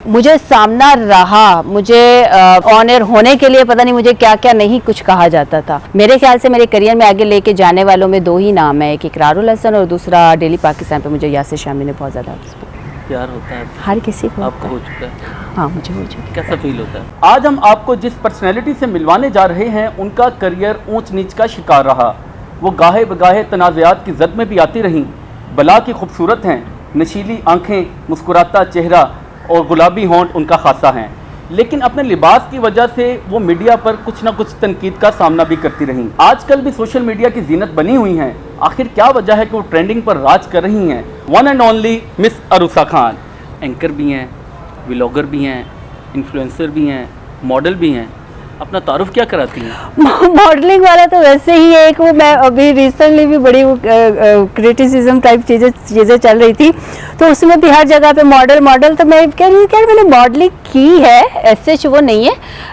मुझे सामना रहा, मुझे ऑन एयर होने के लिए पता नहीं मुझे क्या क्या नहीं कुछ कहा जाता था। मेरे ख्याल से मेरे करियर में आगे लेके जाने वालों में दो ही नाम है, एक इकरारुल हसन और दूसरा डेली पाकिस्तान पे मुझे यासिर शामी ने बहुत ज़्यादा प्यार होता है। हर किसी को आपको हो चुका है? हाँ, मुझे हो चुका है। कैसा फील होता है? आज हम आपको जिस पर्सनैलिटी से मिलवाने जा रहे हैं उनका करियर ऊंच नीच का शिकार रहा। वो गाहे बगाहे तनाज़ात की जद में भी आती रहीं, बला की खूबसूरत हैं, नशीली आंखें, मुस्कुराता चेहरा और गुलाबी होंठ उनका खासा हैं, लेकिन अपने लिबास की वजह से वो मीडिया पर कुछ ना कुछ तनकीद का सामना भी करती रहीं। आजकल भी सोशल मीडिया की जीनत बनी हुई हैं। आखिर क्या वजह है कि वो ट्रेंडिंग पर राज कर रही हैं? One and only miss Aroosa Khan. Anchor भी हैं, व्लॉगर भी हैं, इन्फ्लुएंसर भी हैं, मॉडल भी हैं। अपना तारुफ क्या कराती हैं? मॉडलिंग वाला तो वैसे ही है, एक वो मैं अभी रिसेंटली भी बड़ी क्रिटिसिज्म टाइप चीज़ें चल रही थी, तो उसमें भी हर जगह पे मॉडल तो मैं कह रही थी मैंने मॉडलिंग की है, ऐसे वो नहीं है,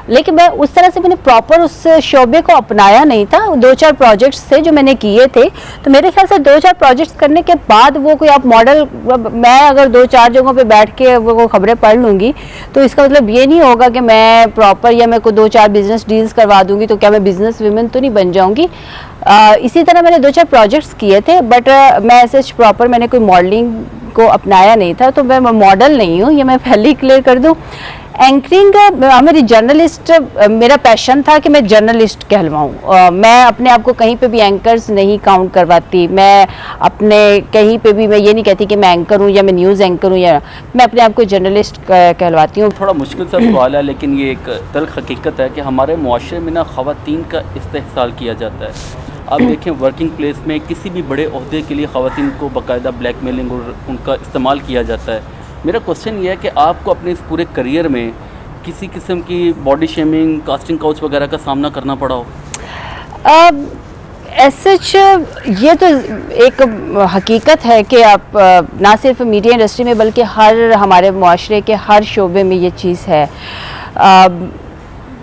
लेकिन मैं उस तरह से मैंने प्रॉपर उस शोबे को अपनाया नहीं था। 2-4 प्रोजेक्ट्स थे जो मैंने किए थे, तो मेरे ख्याल से 2-4 प्रोजेक्ट्स करने के बाद वो कोई आप मॉडल, मैं अगर 2-4 जगहों पे बैठ के वो खबरें पढ़ लूँगी तो इसका मतलब ये नहीं होगा कि मैं प्रॉपर या मैं को 2-4 बिजनेस डील्स करवा दूंगी तो क्या मैं बिजनेस वुमेन तो नहीं बन जाऊंगी। इसी तरह मैंने 2-4 प्रोजेक्ट्स किए थे, बट मैं ऐसे प्रॉपर मैंने कोई मॉडलिंग को अपनाया नहीं था, तो मैं मॉडल नहीं हूँ, ये मैं पहले ही क्लियर कर दूँ। एंकरिंग मेरी जर्नलिस्ट, मेरा पैशन था कि मैं जर्नलिस्ट कहलवाऊँ। मैं अपने आप को कहीं पे भी एंकर्स नहीं काउंट करवाती। मैं अपने कहीं पे भी मैं ये नहीं कहती कि मैं एंकर हूँ या मैं न्यूज़ एंकर हूँ, या मैं अपने आप को जर्नलिस्ट कहलवाती हूँ। थोड़ा मुश्किल सा सवाल है, लेकिन ये एक तल्ख हकीकत है कि हमारे मुआशरे में ना ख़वातीन का इस्तेहसाल किया जाता है। आप देखें वर्किंग प्लेस में किसी भी बड़े ओहदे के लिए ख़वातीन को बाकायदा ब्लैकमेलिंग और उनका इस्तेमाल किया जाता है। मेरा क्वेश्चन ये है कि आपको अपने इस पूरे करियर में किसी किस्म की बॉडी शेमिंग, कास्टिंग काउच वगैरह का सामना करना पड़ा हो? सच ये तो एक हकीकत है कि आप ना सिर्फ मीडिया इंडस्ट्री में बल्कि हर हमारे मुआशरे के हर शोबे में ये चीज़ है।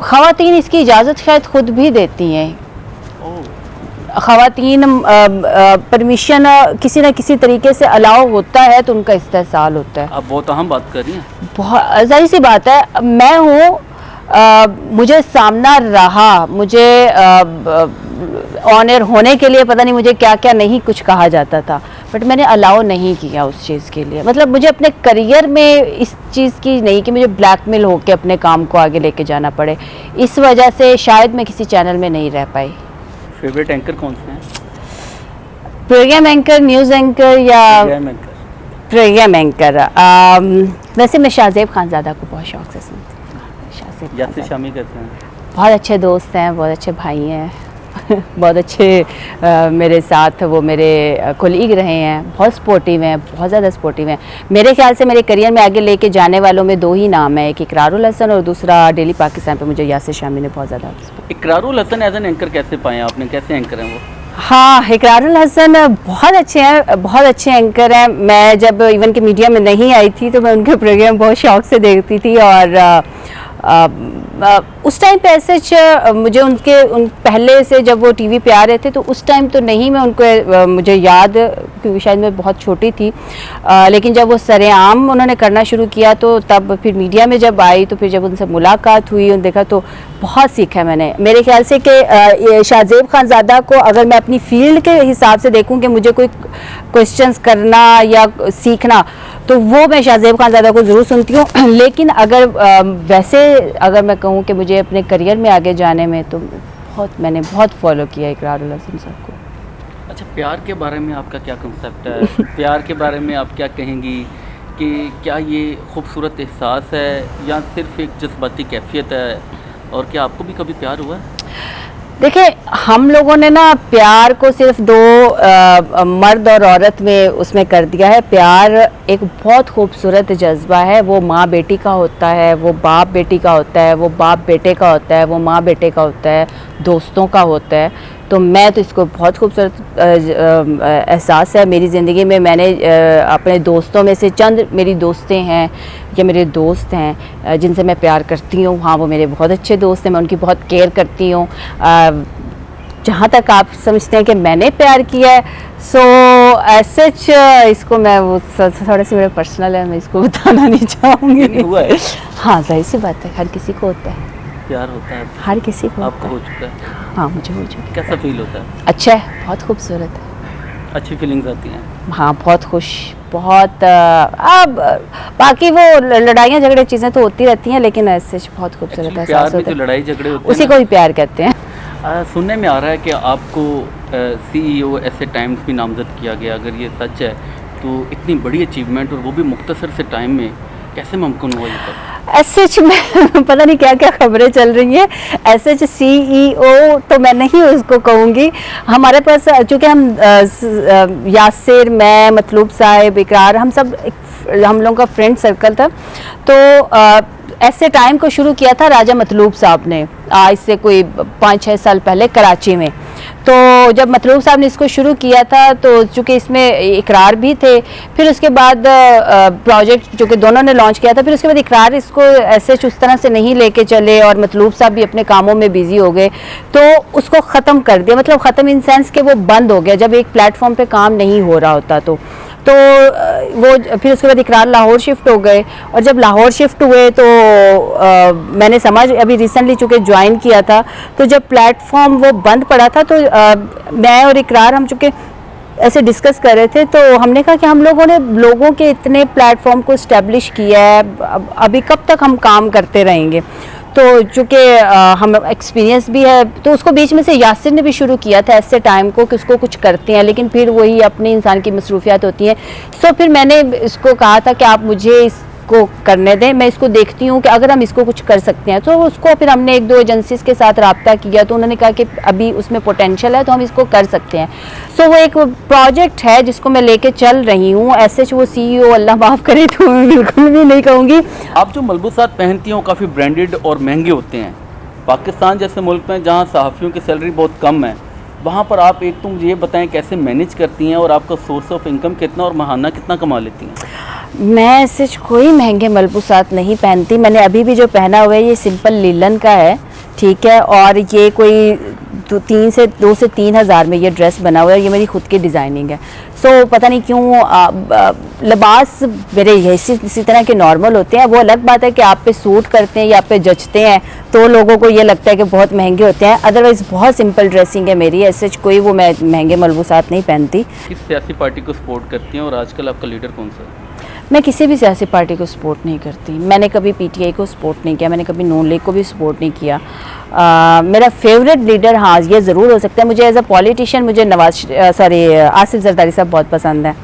ख़वातीन इसकी इजाज़त शायद खुद भी देती हैं। ख़वातीन परमिशन किसी न किसी तरीके से अलाउ होता है तो उनका इस्तेहसाल होता है। आप बहुत अहम बात कर रही हैं। बहुत जाहिर सी बात है, मैं हूँ, मुझे सामना रहा, मुझे ऑन एयर होने के लिए पता नहीं मुझे क्या क्या नहीं कुछ कहा जाता था, बट मैंने अलाउ नहीं किया उस चीज़ के लिए। मतलब मुझे अपने करियर में इस चीज़ की नहीं कि मुझे ब्लैकमेल होकर अपने काम को आगे लेके जाना पड़े, इस वजह से शायद मैं किसी चैनल में नहीं रह पाई। फेवरेट एंकर कौन से हैं? प्रोग्राम एंकर, न्यूज़ एंकर या प्रोग्राम एंकर? वैसे मैं शाहज़ेब खानज़ादा को बहुत शौक से सुनती हूँ। यासिर शामी कैसे हैं? बहुत अच्छे दोस्त हैं, बहुत अच्छे भाई हैं बहुत अच्छे मेरे साथ वो मेरे कोलीग रहे हैं, बहुत सपोर्टिव हैं, बहुत ज़्यादा सपोर्टिव हैं। मेरे ख्याल से मेरे करियर में आगे लेके जाने वालों में दो ही नाम है, एक इकरारुल हसन और दूसरा डेली पाकिस्तान पे मुझे यासिर शामी ने बहुत ज़्यादा। Iqrarul Hasan as an anchor कैसे पाए आपने, कैसे एंकर हैं वो? हाँ, इकरारुल हसन बहुत अच्छे हैं, बहुत अच्छे एंकर हैं। मैं जब इवन के मीडिया में नहीं आई थी तो मैं उनके प्रोग्राम बहुत शौक से देखती थी, और उस टाइम पे ऐसे मुझे उन पहले से जब वो टीवी पे आ रहे थे तो उस टाइम तो नहीं मैं उनको मुझे याद, क्योंकि शायद मैं बहुत छोटी थी, लेकिन जब वो सरेआम उन्होंने करना शुरू किया तो तब फिर मीडिया में जब आई तो फिर जब उनसे मुलाकात हुई और देखा तो बहुत सीखा मैंने। मेरे ख्याल से कि शाहज़ेब खानज़ादा को अगर मैं अपनी फील्ड के हिसाब से देखूं कि मुझे कोई क्वेश्चंस करना या सीखना तो वो मैं शाहज़ेब खानज़ादा को ज़रूर सुनती हूँ। लेकिन अगर वैसे अगर मैं कहूँ कि मुझे अपने करियर में आगे जाने में तो मैंने बहुत फॉलो किया इकरारुल हसन साहब को। अच्छा, प्यार के बारे में आपका क्या कंसेप्ट है? प्यार के बारे में आप क्या कहेंगी कि क्या ये खूबसूरत एहसास है या सिर्फ एक जज्बाती कैफियत है, और क्या आपको भी कभी प्यार हुआ है? देखिए, हम लोगों ने ना प्यार को सिर्फ दो मर्द और औरत में उसमें कर दिया है। प्यार एक बहुत खूबसूरत जज्बा है, वो माँ बेटी का होता है, वो बाप बेटी का होता है, वो बाप बेटे का होता है, वो माँ बेटे का होता है, दोस्तों का होता है। तो मैं तो इसको बहुत खूबसूरत एहसास है मेरी ज़िंदगी में। मैंने अपने दोस्तों में से चंद मेरी दोस्तें हैं या मेरे दोस्त हैं जिनसे मैं प्यार करती हूँ। हाँ, वो मेरे बहुत अच्छे दोस्त हैं, मैं उनकी बहुत केयर करती हूँ। जहाँ तक आप समझते हैं कि मैंने प्यार किया है, सो सच इसको मैं वो थोड़ा सा मेरा पर्सनल है, मैं इसको बताना नहीं चाहूँगी। नहीं हुआ है? हाँ, जाहिर सी बात है, हर किसी को होता है, प्यार होता है, हर किसी को आपको होता हो है। चुका है? हाँ, मुझे हो चुका है। कैसा फील होता है? अच्छा है, बहुत खूबसूरत है। अच्छी फीलिंग्स आती हैं? हाँ, बहुत खुश, बहुत अब बाकी वो लड़ाइयाँ झगड़े चीज़ें तो होती रहती हैं, लेकिन ऐसे बहुत खूबसूरत Actually, है, प्यार एहसास में होता जो है, लड़ाई झगड़े होते उसी हैं को ही प्यार कहते हैं। सुनने में आ रहा है कि आपको CEO ऐसे टाइम्स भी नामजद किया गया। अगर ये सच है तो इतनी बड़ी अचीवमेंट और वो भी मुख्तसर से टाइम में कैसे मुमकिन हुआ ये सब? एसएच में पता नहीं क्या क्या खबरें चल रही हैं। एसएच CEO तो मैं नहीं उसको कहूँगी। हमारे पास चूँकि हम यासिर, मैं, मतलूब साहिब, इकरार, हम लोगों का फ्रेंड सर्कल था, तो ऐसे टाइम को शुरू किया था राजा मतलूब साहब ने, आज से कोई 5-6 साल पहले कराची में। तो जब मतलूब साहब ने इसको शुरू किया था तो चूँकि इसमें इकरार भी थे, फिर उसके बाद प्रोजेक्ट जो कि दोनों ने लॉन्च किया था, फिर उसके बाद इकरार इसको ऐसे उस तरह से नहीं लेके चले और मतलूब साहब भी अपने कामों में बिजी हो गए, तो उसको ख़त्म कर दिया। मतलब ख़त्म इन सेंस कि वो बंद हो गया जब एक प्लेटफॉर्म पे काम नहीं हो रहा होता। तो वो फिर उसके बाद इकरार लाहौर शिफ्ट हो गए, और जब लाहौर शिफ्ट हुए तो मैंने अभी रिसेंटली चूँकि ज्वाइन किया था, तो जब प्लेटफॉर्म वो बंद पड़ा था तो मैं और इकरार हम चूँकि ऐसे डिस्कस कर रहे थे, तो हमने कहा कि हम लोगों ने लोगों के इतने प्लेटफॉर्म को इस्टेब्लिश किया है, अभी कब तक हम काम करते रहेंगे। तो चूँकि हम एक्सपीरियंस भी है, तो उसको बीच में से यासिर ने भी शुरू किया था ऐसे टाइम को कि उसको कुछ करते हैं, लेकिन फिर वही अपने इंसान की मसरूफियात होती हैं। सो फिर मैंने इसको कहा था कि आप मुझे इसको करने दें, मैं इसको देखती हूँ कि अगर हम इसको कुछ कर सकते हैं। तो उसको फिर हमने 1-2 एजेंसीज के साथ रब्ता किया, तो उन्होंने कहा कि अभी उसमें पोटेंशियल है तो हम इसको कर सकते हैं। सो वो एक प्रोजेक्ट है जिसको मैं लेके चल रही हूँ। ऐसे वो CEO अल्लाह माफ़ करे तो मैं बिल्कुल भी नहीं कहूँगी। आप जो मलबूसात पहनती हैं वो काफ़ी ब्रांडेड और महंगे होते हैं। पाकिस्तान जैसे मुल्क में जहाँ सहाफ़ियों की सैलरी बहुत कम है, वहाँ पर आप एक तो मुझे ये बताएं कैसे मैनेज करती हैं और आपका सोर्स ऑफ इनकम कितना और महाना कितना कमा लेती हैं? मैं ऐसे कोई महंगे मलबूसात नहीं पहनती। मैंने अभी भी जो पहना हुआ है ये सिंपल लीलन का है, ठीक है, और ये कोई 2 से 3 हज़ार में ये ड्रेस बना हुआ है, ये मेरी खुद की डिज़ाइनिंग है। सो पता नहीं क्यों लिबास मेरे इसी तरह के नॉर्मल होते हैं। वो अलग बात है कि आप पे सूट करते हैं या आप पे जचते हैं तो लोगों को ये लगता है कि बहुत महंगे होते हैं, अदरवाइज़ बहुत सिंपल ड्रेसिंग है मेरी। ऐसे कोई वो मैं महंगे मलबूसात नहीं पहनती। किस सियासी पार्टी को सपोर्ट करती हैं और आजकल आपका लीडर कौन सा है? मैं किसी भी सियासी पार्टी को सपोर्ट नहीं करती। मैंने कभी PTI को सपोर्ट नहीं किया, मैंने कभी नून लीग को भी सपोर्ट नहीं किया। मेरा फेवरेट लीडर, हाँ ये ज़रूर हो सकता है, मुझे एज अ पॉलिटिशियन मुझे आसिफ जरदारी साहब बहुत पसंद है।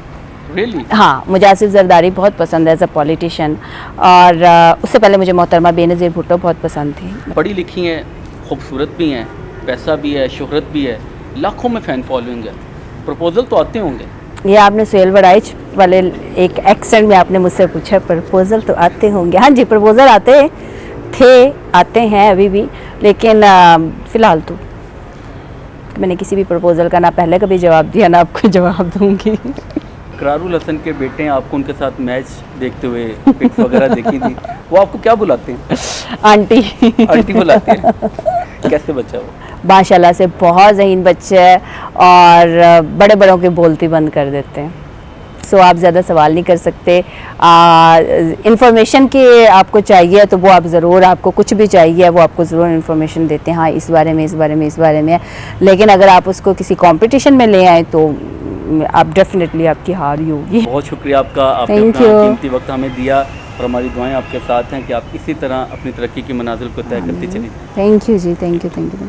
Really? हाँ, मुझे आसिफ जरदारी बहुत पसंद है एज अ पॉलिटिशियन, और उससे पहले मुझे मोहतरमा बेनज़ीर भुट्टो बहुत पसंद थी। पढ़ी लिखी हैं, खूबसूरत भी हैं, पैसा भी है, शोहरत भी है, लाखों में फ़ैन फॉलोइंग है, प्रपोजल तो आते होंगे? ये आपने सुहेल वड़ाइच वाले एक एक्सेंट में आपने मुझसे पूछा, प्रपोजल तो आते होंगे। हाँ जी, प्रपोजल आते हैं अभी भी, लेकिन फ़िलहाल तो मैंने किसी भी प्रपोजल का ना पहले कभी जवाब दिया ना आपको जवाब दूंगी। इकरारुल हसन के बेटे हैं, आपको उनके साथ मैच देखते हुए पिक्स वगैरह देखी थी, वो आपको क्या बुलाते हैं? आंटी। आंटी बुलाते हैं। कैसे बच्चा वो? माशाल्लाह से बहुत ज़हीन बच्चे है और बड़े बड़ों के बोलती बंद कर देते हैं। सो आप ज़्यादा सवाल नहीं कर सकते। इंफॉर्मेशन की आपको चाहिए तो वो आप ज़रूर, आपको कुछ भी चाहिए वो आपको ज़रूर इंफॉर्मेशन देते हैं, हाँ इस बारे में है। लेकिन अगर आप उसको किसी कंपटीशन में ले आए तो आप डेफिनेटली आपकी हार ही होगी। बहुत शुक्रिया आपका, आपने Thank अपना you. कीमती वक्त हमें दिया और हमारी दुआएं आपके साथ हैं कि आप इसी तरह अपनी तरक्की की मनाजिल को तय करती चली। Thank you ji, thank you.